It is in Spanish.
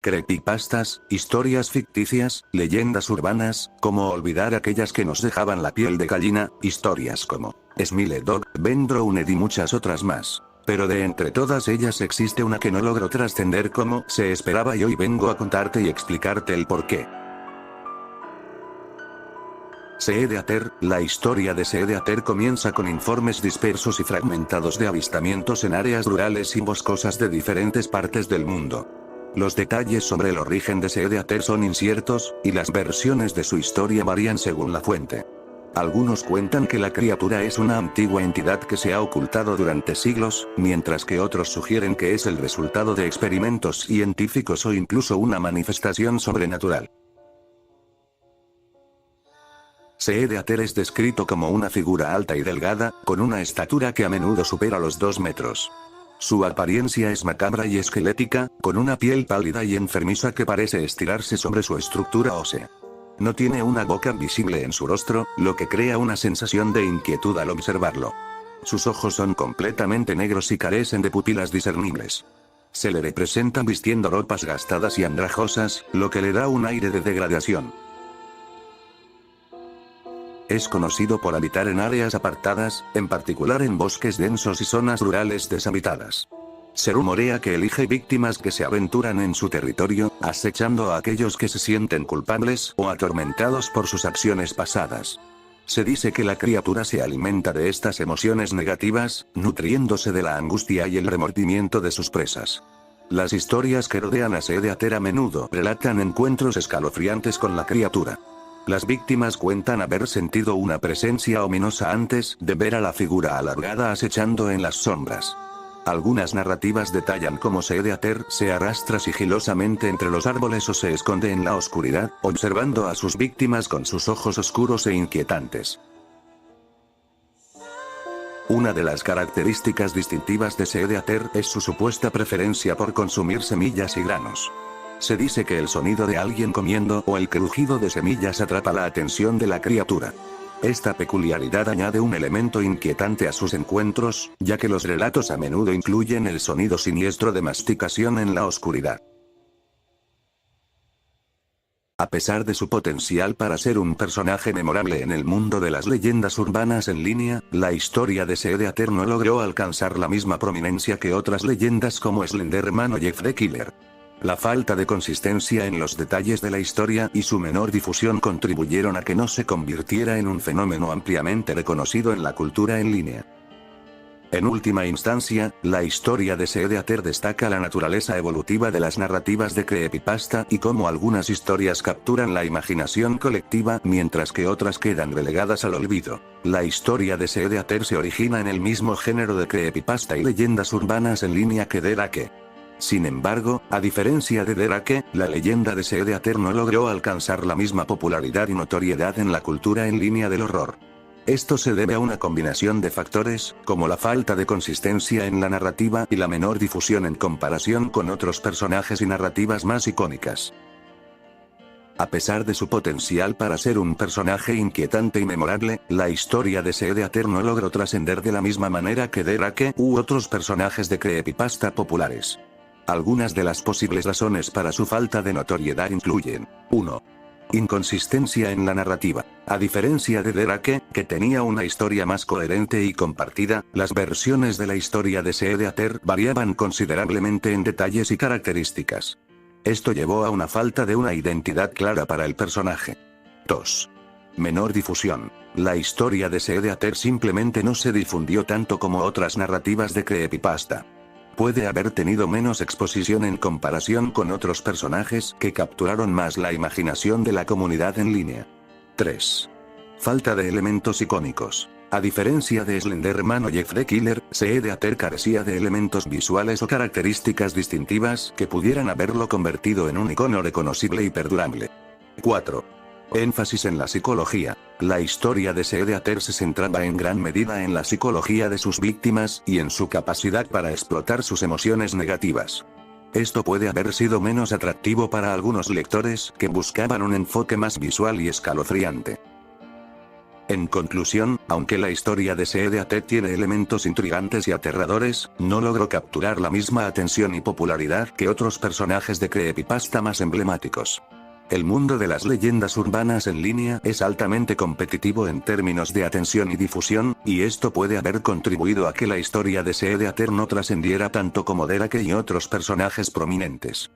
Creepypastas, historias ficticias, leyendas urbanas, como olvidar aquellas que nos dejaban la piel de gallina, historias como Smile Dog, Ben Drowned y muchas otras más. Pero de entre todas ellas existe una que no logró trascender como se esperaba y hoy vengo a contarte y explicarte el porqué. Seedeater, la historia de Seedeater comienza con informes dispersos y fragmentados de avistamientos en áreas rurales y boscosas de diferentes partes del mundo. Los detalles sobre el origen de Seedeater son inciertos, y las versiones de su historia varían según la fuente. Algunos cuentan que la criatura es una antigua entidad que se ha ocultado durante siglos, mientras que otros sugieren que es el resultado de experimentos científicos o incluso una manifestación sobrenatural. Seedeater es descrito como una figura alta y delgada, con una estatura que a menudo supera los 2 metros. Su apariencia es macabra y esquelética, con una piel pálida y enfermiza que parece estirarse sobre su estructura ósea. No tiene una boca visible en su rostro, lo que crea una sensación de inquietud al observarlo. Sus ojos son completamente negros y carecen de pupilas discernibles. Se le representa vistiendo ropas gastadas y andrajosas, lo que le da un aire de degradación. Es conocido por habitar en áreas apartadas, en particular en bosques densos y zonas rurales deshabitadas. Se rumorea que elige víctimas que se aventuran en su territorio, acechando a aquellos que se sienten culpables o atormentados por sus acciones pasadas. Se dice que la criatura se alimenta de estas emociones negativas, nutriéndose de la angustia y el remordimiento de sus presas. Las historias que rodean a Seedeater a menudo relatan encuentros escalofriantes con la criatura. Las víctimas cuentan haber sentido una presencia ominosa antes de ver a la figura alargada acechando en las sombras. Algunas narrativas detallan cómo Seedeater se arrastra sigilosamente entre los árboles o se esconde en la oscuridad, observando a sus víctimas con sus ojos oscuros e inquietantes. Una de las características distintivas de Seedeater es su supuesta preferencia por consumir semillas y granos. Se dice que el sonido de alguien comiendo o el crujido de semillas atrapa la atención de la criatura. Esta peculiaridad añade un elemento inquietante a sus encuentros, ya que los relatos a menudo incluyen el sonido siniestro de masticación en la oscuridad. A pesar de su potencial para ser un personaje memorable en el mundo de las leyendas urbanas en línea, la historia de Seedeater no logró alcanzar la misma prominencia que otras leyendas como Slenderman o Jeff the Killer. La falta de consistencia en los detalles de la historia y su menor difusión contribuyeron a que no se convirtiera en un fenómeno ampliamente reconocido en la cultura en línea. En última instancia, la historia de Seedeater destaca la naturaleza evolutiva de las narrativas de creepypasta y cómo algunas historias capturan la imaginación colectiva mientras que otras quedan relegadas al olvido. La historia de Seedeater se origina en el mismo género de creepypasta y leyendas urbanas en línea que Derake. Sin embargo, a diferencia de Derake, la leyenda de Seedeater no logró alcanzar la misma popularidad y notoriedad en la cultura en línea del horror. Esto se debe a una combinación de factores, como la falta de consistencia en la narrativa y la menor difusión en comparación con otros personajes y narrativas más icónicas. A pesar de su potencial para ser un personaje inquietante y memorable, la historia de Seedeater no logró trascender de la misma manera que Derake u otros personajes de creepypasta populares. Algunas de las posibles razones para su falta de notoriedad incluyen: 1. Inconsistencia en la narrativa. A diferencia de Derake, que tenía una historia más coherente y compartida, las versiones de la historia de Seedeater variaban considerablemente en detalles y características. Esto llevó a una falta de una identidad clara para el personaje. 2. Menor difusión. La historia de Seedeater simplemente no se difundió tanto como otras narrativas de creepypasta. Puede haber tenido menos exposición en comparación con otros personajes que capturaron más la imaginación de la comunidad en línea. 3. Falta de elementos icónicos. A diferencia de Slenderman o Jeff the Killer, Seedeater carecía de elementos visuales o características distintivas que pudieran haberlo convertido en un icono reconocible y perdurable. 4. Énfasis en la psicología. La historia de Seedeater se centraba en gran medida en la psicología de sus víctimas y en su capacidad para explotar sus emociones negativas. Esto puede haber sido menos atractivo para algunos lectores que buscaban un enfoque más visual y escalofriante. En conclusión, aunque la historia de SEEDAT tiene elementos intrigantes y aterradores, no logró capturar la misma atención y popularidad que otros personajes de creepypasta más emblemáticos. El mundo de las leyendas urbanas en línea es altamente competitivo en términos de atención y difusión, y esto puede haber contribuido a que la historia de SEEDAT no trascendiera tanto como Derake y otros personajes prominentes.